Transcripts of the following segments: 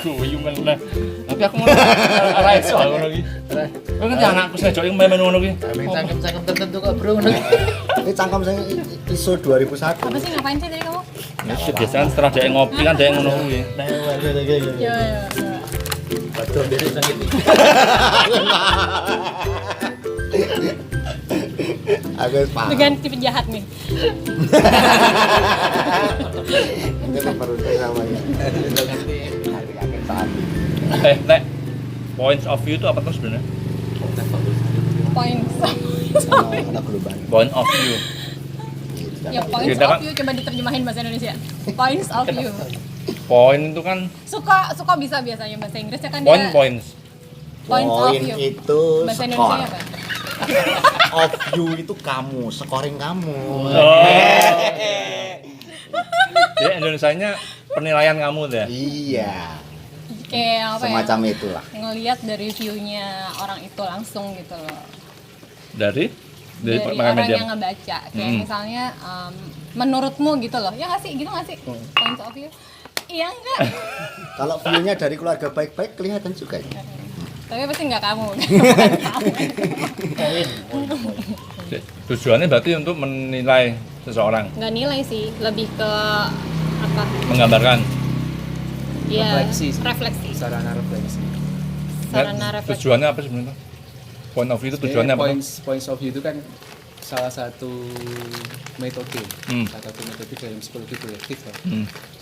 guyu meneh. Tapi aku ngono ora iso ngono iki. Kowe ngerti anakku sejo yang main ngono iki. Cangkem-cangkem tertentu kok bro. Ini cangkem saya ISO 2001. Apa sih ngapain sih tadi kamu? Ya biasanya setelah dia ngopi kan dia ngono kuwi. Ya. Betul dari sakit. Aku paham. Dengan tipe jahat nih. Ini kan baru namanya. Nek points of view itu apa tuh sebenarnya? Points. Anak global. Point of view. Ya points Kita of kan- view coba diterjemahin bahasa Indonesia. Points of view. Poin itu kan Suka bisa biasanya bahasa Inggris ya kan points. Points of Poin view. itu Bahasa skor. Indonesia apa? Of you itu kamu, scoring kamu. Oh. Jadi Indonesianya penilaian kamu deh. Iya, Kayak apa semacam ya? itulah. Ngelihat dari view-nya orang itu langsung gitu loh. Dari Dari perkembangan orang media. yang ngebaca. Kayak misalnya menurutmu gitu loh. Ya nggak sih? Gitu nggak sih? Points of view. Iya enggak? Kalau view-nya dari keluarga baik-baik kelihatan juga. Tapi pasti nggak kamu. Tujuannya berarti untuk menilai seseorang, Nggak nilai sih, lebih ke apa? menggambarkan. Ya, Refleksi. refleksi. Sarana refleksi. Sarana refleksi. Tujuannya apa sebenarnya? Point of view itu tujuannya apa? Points of view itu kan salah satu metode, salah satu metode dalam psikologi proyektif kan.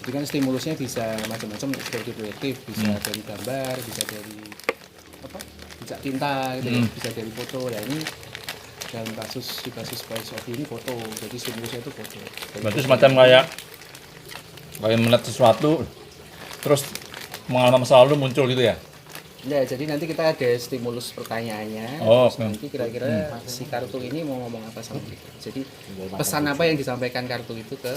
Jadi kan stimulusnya bisa macam-macam psikologi proyektif, bisa dari gambar, bisa dari apa? Bisa tinta gitu ya, bisa dari foto. Nah ini dalam kasus points of view ini foto, jadi stimulusnya itu foto. Dari Berarti foto. semacam kayak melihat sesuatu terus pengalaman masa lalu muncul gitu ya? Ya, jadi nanti kita ada stimulus pertanyaannya. Oh, terus nanti kira-kira si kartu ini mau ngomong apa sama kita. Jadi pesan apa yang disampaikan kartu itu ke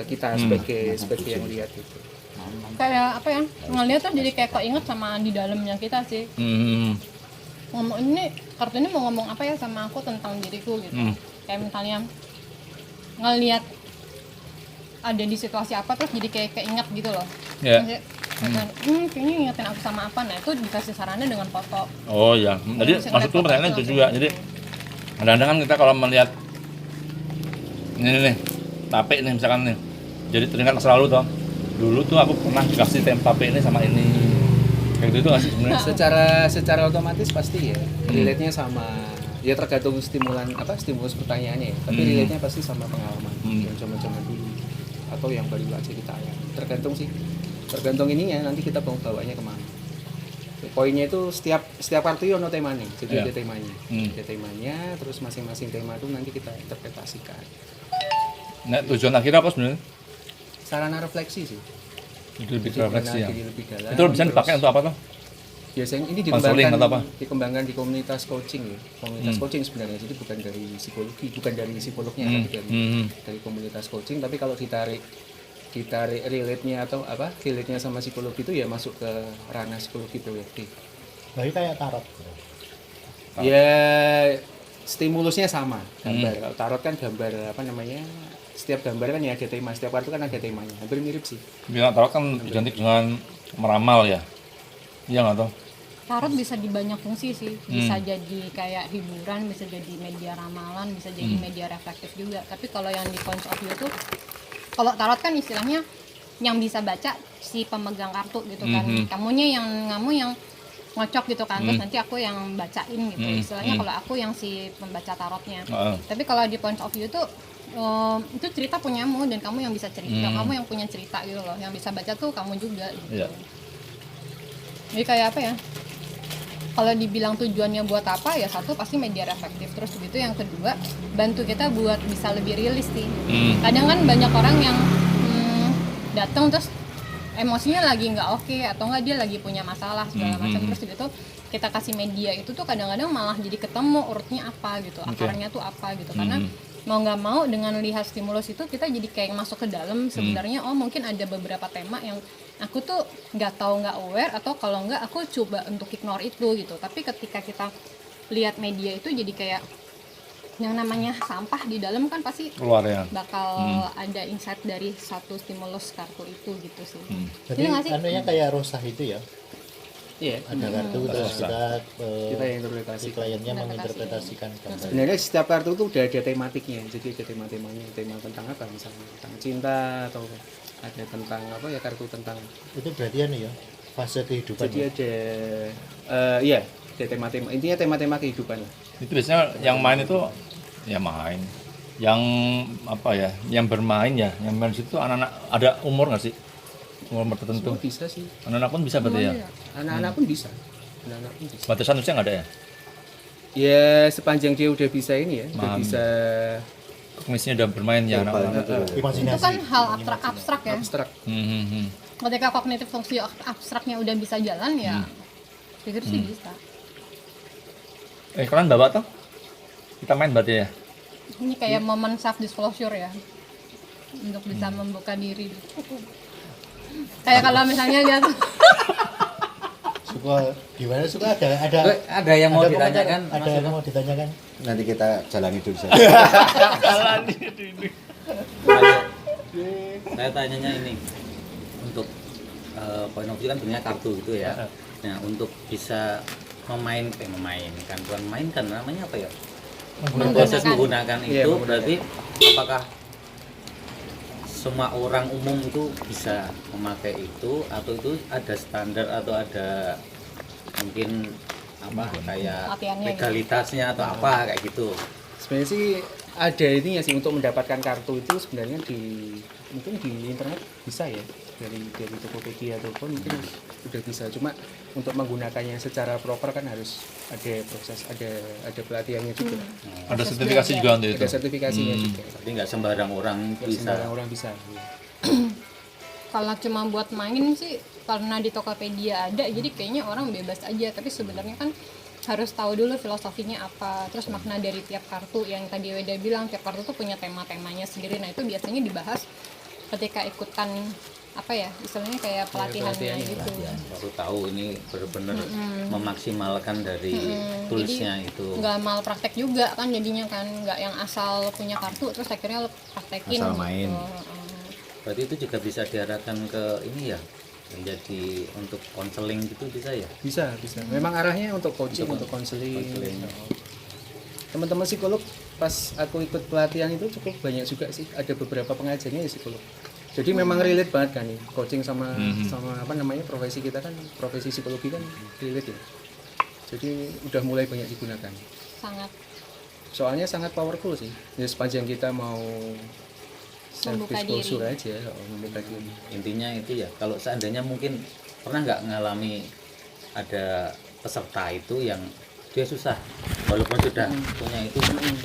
kita sebagai yang lihat itu. Kayak apa ya? Ngeliat tuh jadi kayak keinget sama di dalamnya kita sih. Ngomong ini kartu ini mau ngomong apa ya sama aku tentang diriku gitu. Kayak misalnya ngelihat ada di situasi apa terus jadi kayak keinget gitu loh. Ya. Kayaknya ingetin aku sama apa, nah itu dikasih sarannya dengan foto. Oh ya, jadi Bisa maksudku ngeliat pertanyaannya foto itu itu juga. langsung. Jadi kadang-kadang kan kita kalau melihat ini nih, tape nih misalkan nih, jadi teringat masa lalu toh. Dulu tuh aku pernah dikasih tape ini sama ini, kayak gitu nggak sih sebenarnya? Secara otomatis pasti ya relate-nya sama ya tergantung stimulus pertanyaannya ya. Tapi relate-nya pasti sama pengalaman yang zaman-zaman dulu atau yang baru aja kita alami. Tergantung ininya nanti kita mau bawanya kemana. Poinnya itu setiap kartu itu ada temanya, jadi ada temanya. Ada temanya, terus masing-masing tema itu nanti kita interpretasikan. Nah, tujuan akhirnya apa sebenarnya? Sarana refleksi sih. Itu lebih Jadi refleksi ya. jadi lebih dalam, Itu bisa dipakai terus untuk apa tuh? biasanya ini Konseling atau apa? dikembangkan di komunitas coaching ya. Komunitas coaching sebenarnya, jadi bukan dari psikologi, bukan dari psikolognya, tapi dari komunitas coaching. Tapi kalau ditarik relate-nya atau relate-nya sama psikologi itu ya masuk ke ranah psikologi proyektif. Berarti kayak tarot. Ya stimulusnya sama, gambar. Kalau tarot kan gambar setiap gambar kan ya ada tema, setiap kartu kan ada temanya. Hampir mirip sih. Bila tarot kan identik dengan meramal ya. Iya nggak tahu. Tarot bisa di banyak fungsi sih, bisa jadi kayak hiburan, bisa jadi media ramalan, bisa jadi media reflektif juga. Tapi kalau yang di points of view tuh, kalau tarot kan istilahnya yang bisa baca si pemegang kartu gitu kan, kamu yang ngocok gitu kan, terus nanti aku yang bacain gitu. Istilahnya kalau aku yang si pembaca tarotnya. Tapi kalau di points of view tuh itu cerita punyamu dan kamu yang bisa cerita, kamu yang punya cerita gitu loh. Yang bisa baca tuh kamu juga gitu. Iya. Jadi kayak apa ya? Kalau dibilang tujuannya buat apa ya, satu pasti media reflektif, terus begitu yang kedua bantu kita buat bisa lebih rilis sih. Kadang kan banyak orang yang datang terus emosinya lagi nggak oke atau nggak dia lagi punya masalah segala macam, terus begitu kita kasih media itu tuh kadang-kadang malah jadi ketemu urutnya apa gitu, akarnya tuh apa gitu, karena mau nggak mau dengan lihat stimulus itu kita jadi kayak masuk ke dalam sebenarnya. Oh mungkin ada beberapa tema yang aku tuh nggak tahu, nggak aware, atau kalau nggak aku coba untuk ignore itu gitu. Tapi ketika kita lihat media itu jadi kayak yang namanya sampah di dalam kan pasti Keluar ya. bakal ada insight dari satu stimulus kartu itu gitu sih. Jadi Iya nggak sih? anunya kayak rosah itu ya. Iya. Ada kartu terus Kita yang interpretasi. si kliennya menginterpretasikan gambar. Sebenarnya setiap kartu itu udah ada tematiknya, jadi ada tema-temanya, tema tentang apa misalnya tentang cinta atau ada tentang apa ya kartu tentang. Itu berarti anu ya, fase kehidupan. Jadi ya? ada iya ada tema-tema, intinya tema-tema kehidupan lah. Itu biasanya yang main itu ya main. Yang apa ya? Yang bermain ya, yang main situ anak-anak ada umur nggak sih? Umur tertentu. Semua bisa sih, Anak-anak pun bisa berarti ya. anak-anak pun bisa, anak-anak pun bisa. Batasan usia nggak ada ya? Ya sepanjang dia udah bisa ini ya, udah Memahami. bisa Kognisinya udah bermain ya anak-anak. Itu Imajinasi. kan hal abstrak ya. abstrak. Ketika kognitif fungsi abstraknya udah bisa jalan ya, pikir sih bisa. Kalian bawa toh? Kita main berarti ya? Ini kayak momen self disclosure ya, untuk bisa membuka diri. Kayak kalau misalnya dia tuh Suka gimana suka Ada yang mau ada komentar? ditanyakan? Ada yang mau ditanyakan? Nanti kita jalani dulu saja. Kalau saya tanyanya ini untuk point of view kan sebenarnya kartu gitu ya. Nah untuk bisa memainkan bukan memainkan namanya apa ya? Proses menggunakan Iya, itu menggunakan. berarti apakah semua orang umum itu bisa memakai itu atau itu ada standar atau ada mungkin apa kayak Latihannya gitu. legalitasnya atau apa kayak gitu? Sebenarnya sih ada ini ya sih untuk mendapatkan kartu itu sebenarnya mungkin di internet bisa ya dari Tokopedia ataupun mungkin udah bisa, cuma untuk menggunakannya secara proper kan harus ada proses, ada pelatihannya juga, Ada sertifikasi juga untuk itu. ada sertifikasinya juga. Jadi nggak sembarang orang Nggak bisa. sembarang orang bisa. kalau cuma buat main sih karena di Tokopedia ada, jadi kayaknya orang bebas aja. Tapi sebenarnya kan harus tahu dulu filosofinya apa, terus makna dari tiap kartu. Yang tadi Weda bilang tiap kartu tuh punya tema-temanya sendiri. Nah itu biasanya dibahas ketika ikutan apa ya istilahnya kayak pelatihannya gitu. Baru tahu ini benar-benar memaksimalkan dari toolsnya itu. Nggak mal praktek juga kan jadinya kan, nggak yang asal punya kartu terus akhirnya lo praktekin Asal gitu. main. Berarti itu juga bisa diarahkan ke ini ya, menjadi untuk konseling gitu bisa ya? Bisa. Memang arahnya untuk coaching, untuk konseling. Teman-teman psikolog pas aku ikut pelatihan itu cukup banyak juga sih. Ada beberapa pengajarnya ya psikolog. Jadi memang relate banget kan nih coaching sama apa namanya profesi kita kan, profesi psikologi kan relate ya. Jadi udah mulai banyak digunakan. Sangat Soalnya sangat powerful sih. Ya sepanjang kita mau self Membuka disclosure diri. aja, membuka diri. Intinya itu ya, kalau seandainya mungkin pernah nggak ngalami ada peserta itu yang dia susah walaupun sudah punya itu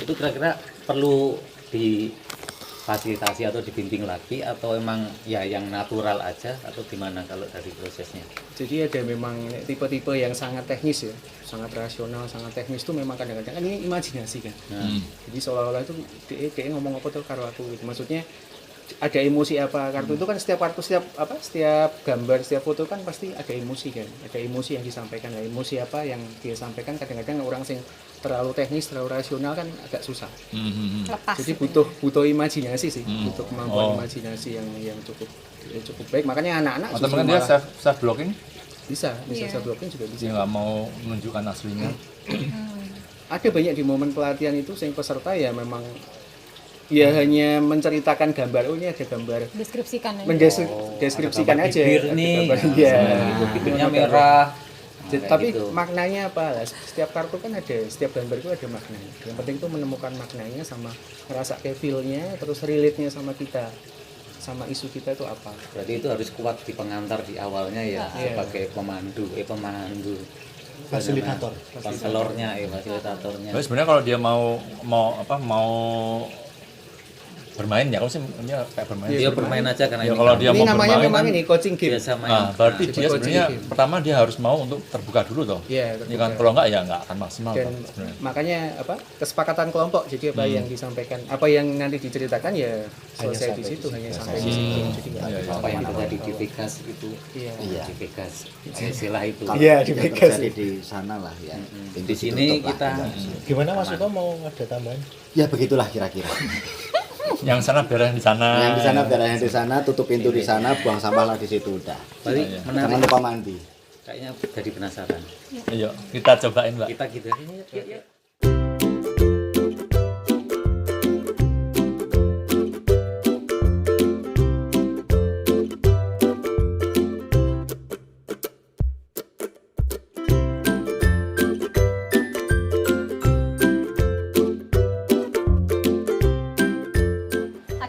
kira-kira perlu difasilitasi atau dibimbing lagi atau emang ya yang natural aja atau gimana kalau dari prosesnya? Jadi ada memang tipe-tipe yang sangat teknis ya, sangat rasional, sangat teknis tuh memang kadang-kadang kan ini imajinasi kan. Jadi seolah-olah itu dia ngomong apa tuh karo aku gitu. Maksudnya ada emosi apa kartu itu kan setiap kartu setiap gambar setiap foto kan pasti ada emosi kan, ada emosi yang disampaikan. Nah, emosi apa yang dia sampaikan kadang-kadang orang yang terlalu teknis terlalu rasional kan agak susah. lepas. Jadi butuh imajinasi sih, butuh kemampuan imajinasi yang cukup baik. Makanya anak-anak Atau justru mungkin dia malah self blocking, bisa Iya. self blocking juga bisa. dia nggak mau menunjukkan aslinya. Ada banyak di momen pelatihan itu yang peserta ya memang ya hanya menceritakan gambar, oh ini ada gambar, Deskripsikan aja. mendeskripsikan Ada gambar aja bibir ada nih, gambar, nah, iya. bibirnya merah. Jadi, Kayak tapi gitu. maknanya apa lah, setiap kartu kan ada, setiap gambar itu ada maknanya. Yang penting itu menemukan maknanya sama ngerasa kayak feel-nya, terus relate-nya sama kita, sama isu kita itu apa. Berarti itu harus kuat di pengantar di awalnya ya, Iya. sebagai pemandu. Fasilitator. Konselornya, fasilitatornya. Tapi sebenarnya kalau dia mau bermain ya, kalau sih ini kayak bermain. Dia bermain aja karena Ya ini kalau kan dia Ini mau namanya bermain memang kan, ini coaching game. biasa main. nah, berarti Jadi dia coaching sebenarnya game. pertama dia harus mau untuk terbuka dulu toh. Iya, Ya kan, kalau enggak ya enggak akan maksimal Dan toh, sebenarnya. makanya apa kesepakatan kelompok. Jadi apa yang disampaikan, apa yang nanti diceritakan ya selesai di situ, hanya sampai di situ. Jadi nggak Iya, iya. apa yang terjadi di Vegas itu Iya. di Vegas istilah itu. Kalau Iya, di yang Vegas. terjadi di sana lah ya. Di sini kita Gimana Mas Uto mau ada tambahan? Ya begitulah kira-kira. Yang sana biar yang di sana. Yang di sana biar yang di sana, tutup pintu di sana, buang sampah lah di situ udah. balik Jangan menarik. lupa mandi. Kayaknya jadi penasaran. Ayo, kita cobain, Mbak. Kita gitu. Yuk.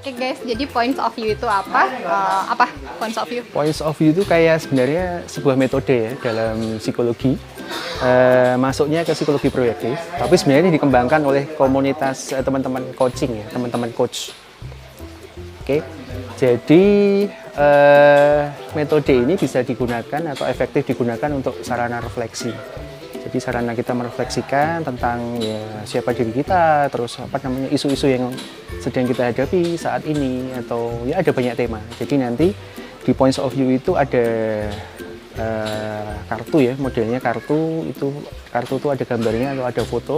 Oke guys, jadi points of view itu apa? Apa points of view? Points of view itu kayak sebenarnya sebuah metode ya dalam psikologi. Masuknya ke psikologi proyektif, tapi sebenarnya ini dikembangkan oleh komunitas teman-teman coaching ya, teman-teman coach. Oke, jadi metode ini bisa digunakan atau efektif digunakan untuk sarana refleksi. Jadi sarana kita merefleksikan tentang ya siapa diri kita, terus apa namanya isu-isu yang sedang kita hadapi saat ini, atau ya ada banyak tema. Jadi nanti di points of view itu ada kartu ya, modelnya kartu itu ada gambarnya atau ada foto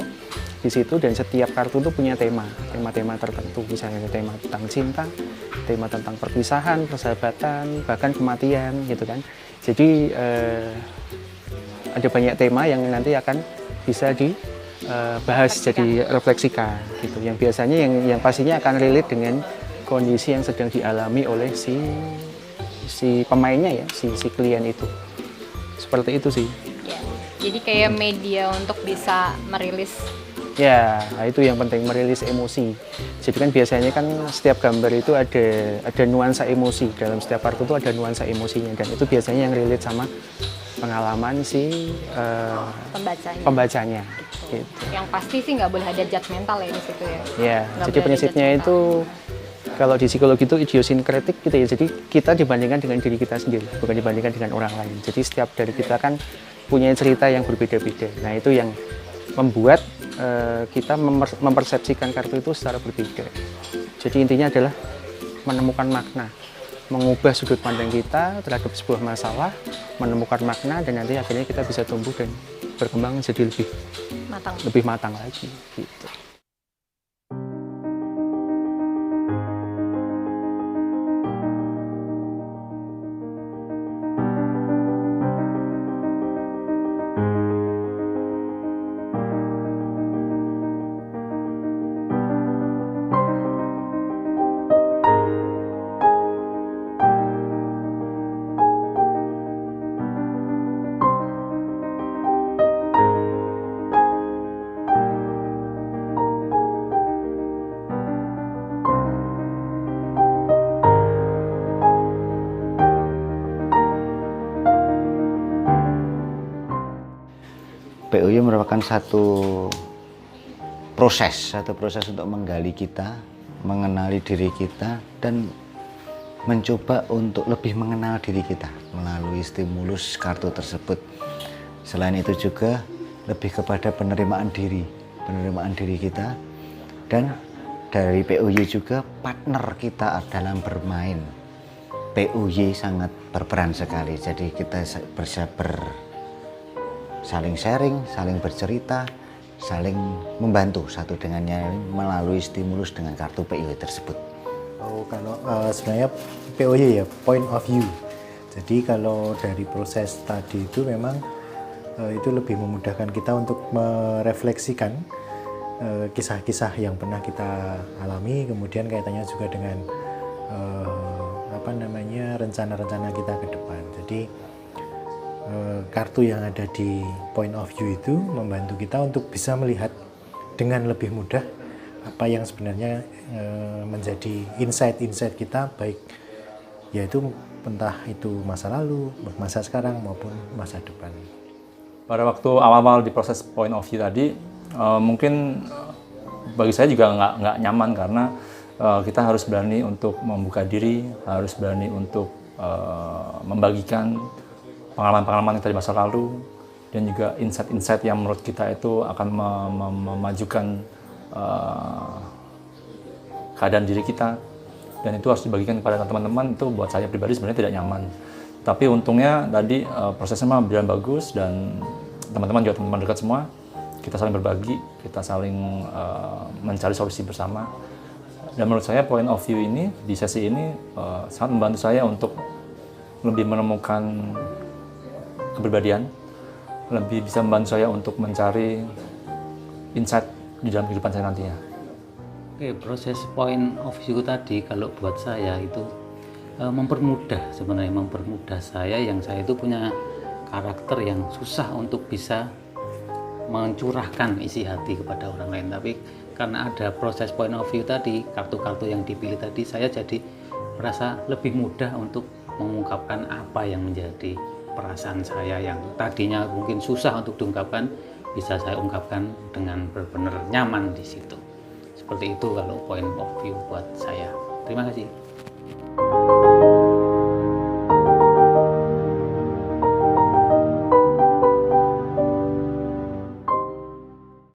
di situ, dan setiap kartu itu punya tema tertentu, misalnya tema tentang cinta, tema tentang perpisahan, persahabatan, bahkan kematian gitu kan. Jadi ada banyak tema yang nanti akan bisa dibahas, jadi refleksikan gitu. Yang biasanya yang pastinya akan relate dengan kondisi yang sedang dialami oleh si pemainnya ya, si klien itu. Seperti itu sih. Ya, jadi kayak media untuk bisa merilis. Ya, itu yang penting, merilis emosi. Jadi kan biasanya kan setiap gambar itu ada nuansa emosi, dalam setiap kartu itu ada nuansa emosinya, dan itu biasanya yang relate sama pengalaman si pembacanya. Gitu. Yang pasti sih nggak boleh ada judgmental ya di situ ya. Ya, Nggak jadi boleh penyisipnya ada itu kalau di psikologi itu idiosinkretik gitu ya. Jadi kita dibandingkan dengan diri kita sendiri, bukan dibandingkan dengan orang lain. Jadi setiap dari kita kan punya cerita yang berbeda-beda. Nah, itu yang membuat kita mempersepsikan kartu itu secara berbeda. Jadi intinya adalah menemukan makna, mengubah sudut pandang kita terhadap sebuah masalah, menemukan makna, dan nanti akhirnya kita bisa tumbuh dan berkembang jadi lebih matang lagi gitu. POY merupakan satu proses untuk menggali kita, mengenali diri kita, dan mencoba untuk lebih mengenal diri kita melalui stimulus kartu tersebut. Selain itu juga lebih kepada penerimaan diri kita, dan dari POY juga partner kita dalam bermain. POY sangat berperan sekali, jadi kita bisa saling sharing, saling bercerita, saling membantu satu dengan yang lain melalui stimulus dengan kartu POY tersebut. Oh, kalau sebenarnya POY ya, point of view. Jadi kalau dari proses tadi itu memang itu lebih memudahkan kita untuk merefleksikan kisah-kisah yang pernah kita alami, kemudian kaitannya juga dengan rencana-rencana kita ke depan. Jadi kartu yang ada di point of view itu membantu kita untuk bisa melihat dengan lebih mudah apa yang sebenarnya menjadi insight kita, baik yaitu entah itu masa lalu, masa sekarang maupun masa depan. Pada waktu awal-awal di proses point of view tadi, mungkin bagi saya juga nggak nyaman karena kita harus berani untuk membuka diri, harus berani untuk membagikan pengalaman-pengalaman kita di masa lalu, dan juga insight-insight yang menurut kita itu akan memajukan keadaan diri kita, dan itu harus dibagikan kepada teman-teman. Itu buat saya pribadi sebenarnya tidak nyaman, tapi untungnya tadi prosesnya berjalan bagus, dan teman-teman juga teman-teman dekat semua, kita saling berbagi, kita saling mencari solusi bersama. Dan menurut saya point of view ini di sesi ini sangat membantu saya untuk lebih menemukan kepribadian, lebih bisa membantu saya untuk mencari insight di dalam kehidupan saya nantinya. Oke, proses point of view tadi kalau buat saya itu mempermudah, sebenarnya mempermudah saya yang saya itu punya karakter yang susah untuk bisa mencurahkan isi hati kepada orang lain. Tapi karena ada proses point of view tadi, kartu-kartu yang dipilih tadi, saya jadi merasa lebih mudah untuk mengungkapkan apa yang menjadi perasaan saya yang tadinya mungkin susah untuk diungkapkan, bisa saya ungkapkan dengan benar-benar nyaman di situ. Seperti itu kalau point of view buat saya. Terima kasih.